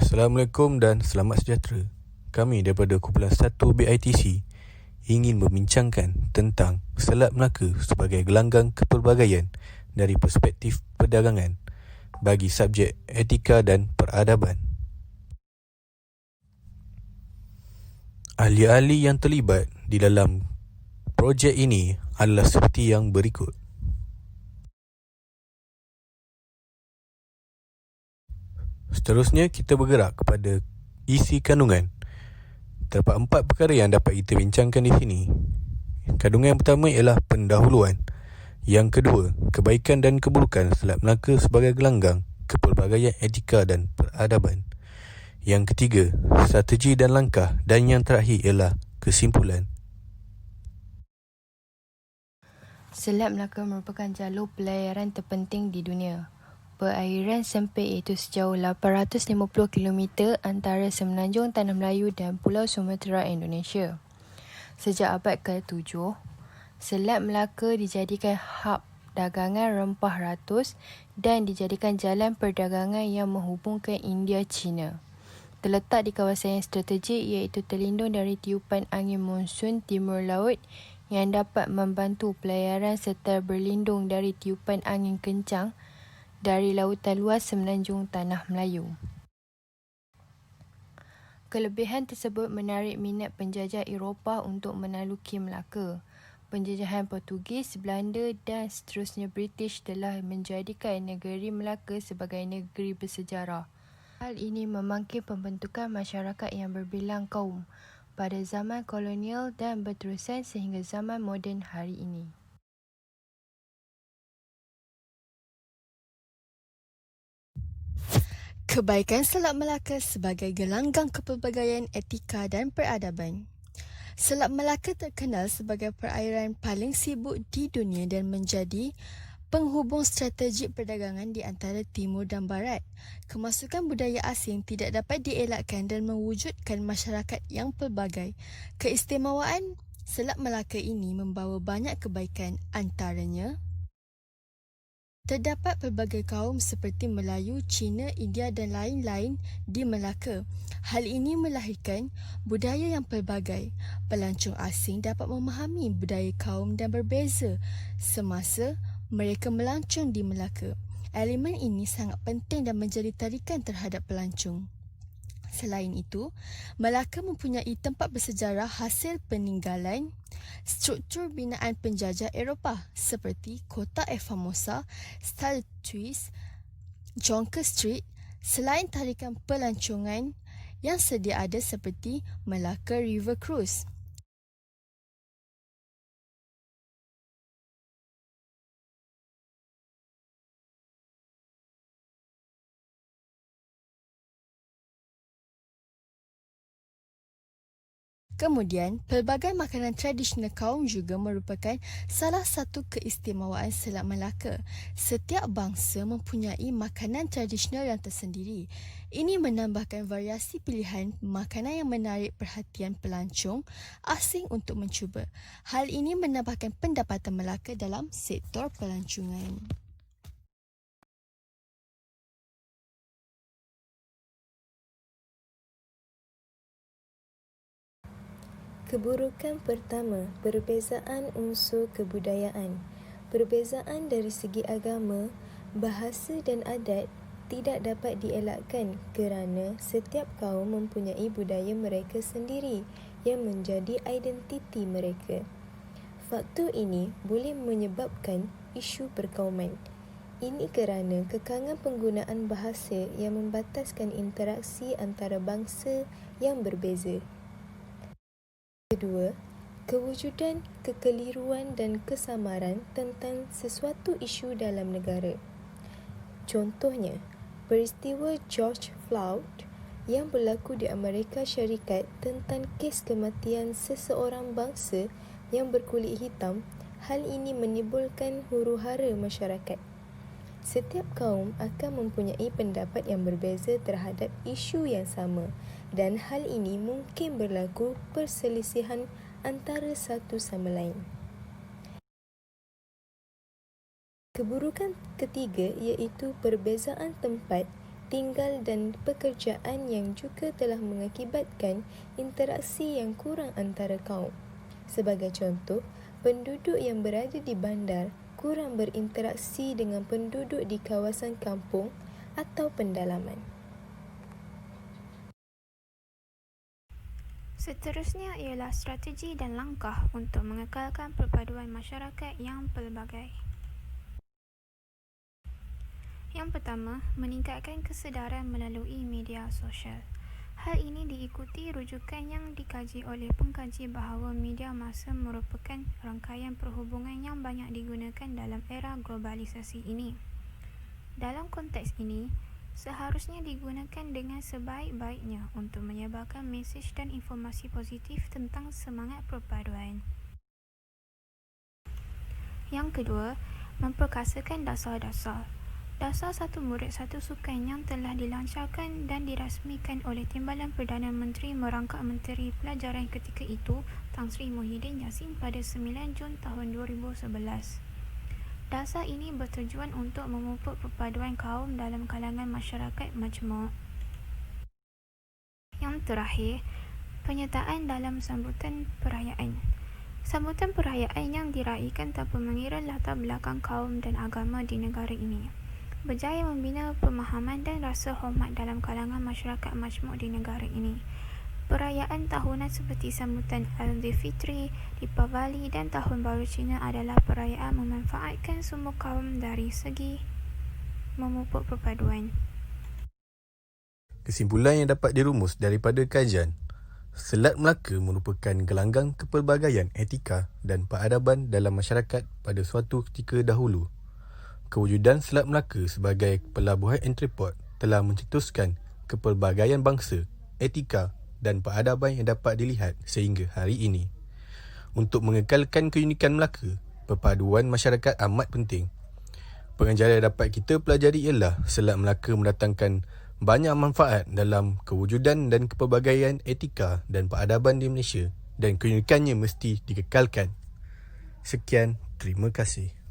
Assalamualaikum dan selamat sejahtera. Kami daripada Kumpulan 1 BITC ingin membincangkan tentang Selat Melaka sebagai gelanggang kepelbagaian dari perspektif perdagangan bagi subjek etika dan peradaban. Ahli-ahli yang terlibat di dalam projek ini adalah seperti yang berikut. Seterusnya, kita bergerak kepada isi kandungan. Terdapat 4 perkara yang dapat kita bincangkan di sini. Kandungan yang pertama ialah pendahuluan. Yang kedua, kebaikan dan keburukan Selat Melaka sebagai gelanggang kepelbagaian etika dan peradaban. Yang ketiga, strategi dan langkah. Dan yang terakhir ialah kesimpulan. Selat Melaka merupakan jalur pelayaran terpenting di dunia. Perairan sempit iaitu sejauh 850 km antara Semenanjung Tanah Melayu dan Pulau Sumatera Indonesia. Sejak abad ke-7, Selat Melaka dijadikan hub dagangan rempah ratus dan dijadikan jalan perdagangan yang menghubungkan India China. Terletak di kawasan yang strategik iaitu terlindung dari tiupan angin monsun timur laut yang dapat membantu pelayaran serta berlindung dari tiupan angin kencang dari lautan luas Semenanjung Tanah Melayu. Kelebihan tersebut menarik minat penjajah Eropah untuk menaluki Melaka. Penjajahan Portugis, Belanda dan seterusnya British telah menjadikan negeri Melaka sebagai negeri bersejarah. Hal ini memangkin pembentukan masyarakat yang berbilang kaum pada zaman kolonial dan berterusan sehingga zaman moden hari ini. Kebaikan Selat Melaka sebagai gelanggang kepelbagaian etika dan peradaban. Selat Melaka terkenal sebagai perairan paling sibuk di dunia dan menjadi penghubung strategik perdagangan di antara timur dan barat. Kemasukan budaya asing tidak dapat dielakkan dan mewujudkan masyarakat yang pelbagai. Keistimewaan Selat Melaka ini membawa banyak kebaikan, antaranya terdapat pelbagai kaum seperti Melayu, Cina, India dan lain-lain di Melaka. Hal ini melahirkan budaya yang pelbagai. Pelancong asing dapat memahami budaya kaum dan berbeza semasa mereka melancong di Melaka. Elemen ini sangat penting dan menjadi tarikan terhadap pelancong. Selain itu, Melaka mempunyai tempat bersejarah hasil peninggalan struktur binaan penjajah Eropah seperti Kota Formosa, Style Twist, Jonker Street, selain tarikan pelancongan yang sedia ada seperti Melaka River Cruise. Kemudian, pelbagai makanan tradisional kaum juga merupakan salah satu keistimewaan Selat Melaka. Setiap bangsa mempunyai makanan tradisional yang tersendiri. Ini menambahkan variasi pilihan makanan yang menarik perhatian pelancong asing untuk mencuba. Hal ini menambahkan pendapatan Melaka dalam sektor pelancongan. Keburukan pertama, perbezaan unsur kebudayaan. Perbezaan dari segi agama, bahasa dan adat tidak dapat dielakkan kerana setiap kaum mempunyai budaya mereka sendiri yang menjadi identiti mereka. Faktor ini boleh menyebabkan isu perkauman. Ini kerana kekangan penggunaan bahasa yang membataskan interaksi antara bangsa yang berbeza. Kedua, kewujudan kekeliruan dan kesamaran tentang sesuatu isu dalam negara. Contohnya, peristiwa George Floyd yang berlaku di Amerika Syarikat tentang kes kematian seseorang bangsa yang berkulit hitam. Hal ini menimbulkan huru-hara masyarakat. Setiap kaum akan mempunyai pendapat yang berbeza terhadap isu yang sama dan hal ini mungkin berlaku perselisihan antara satu sama lain. Keburukan ketiga iaitu perbezaan tempat tinggal dan pekerjaan yang juga telah mengakibatkan interaksi yang kurang antara kaum. Sebagai contoh, penduduk yang berada di bandar kurang berinteraksi dengan penduduk di kawasan kampung atau pendalaman. Seterusnya ialah strategi dan langkah untuk mengekalkan perpaduan masyarakat yang pelbagai. Yang pertama, meningkatkan kesedaran melalui media sosial. Hal ini diikuti rujukan yang dikaji oleh pengkaji bahawa media massa merupakan rangkaian perhubungan yang banyak digunakan dalam era globalisasi ini. Dalam konteks ini, seharusnya digunakan dengan sebaik-baiknya untuk menyebarkan mesej dan informasi positif tentang semangat perpaduan. Yang kedua, memperkasakan dasar-dasar. Dasar Satu Murid Satu Sukan yang telah dilancarkan dan dirasmikan oleh Timbalan Perdana Menteri merangkap Menteri Pelajaran ketika itu, Tan Sri Muhyiddin Yassin pada 9 Jun tahun 2011. Dasar ini bertujuan untuk memupuk perpaduan kaum dalam kalangan masyarakat majmuk. Yang terakhir, penyertaan dalam sambutan perayaan. Sambutan perayaan yang diraikan tanpa mengira latar belakang kaum dan agama di negara ini berjaya membina pemahaman dan rasa hormat dalam kalangan masyarakat majmuk di negara ini. Perayaan tahunan seperti sambutan Aidilfitri, Deepavali dan Tahun Baru Cina adalah perayaan memanfaatkan semua kaum dari segi memupuk perpaduan. Kesimpulan yang dapat dirumus daripada kajian, Selat Melaka merupakan gelanggang kepelbagaian etika dan peradaban dalam masyarakat pada suatu ketika dahulu. Kewujudan Selat Melaka sebagai pelabuhan entrepot telah mencetuskan kepelbagaian bangsa, etika dan peradaban yang dapat dilihat sehingga hari ini. Untuk mengekalkan keunikan Melaka, perpaduan masyarakat amat penting. Pengajaran yang dapat kita pelajari ialah Selat Melaka mendatangkan banyak manfaat dalam kewujudan dan kepelbagaian etika dan peradaban di Malaysia dan keunikannya mesti dikekalkan. Sekian, terima kasih.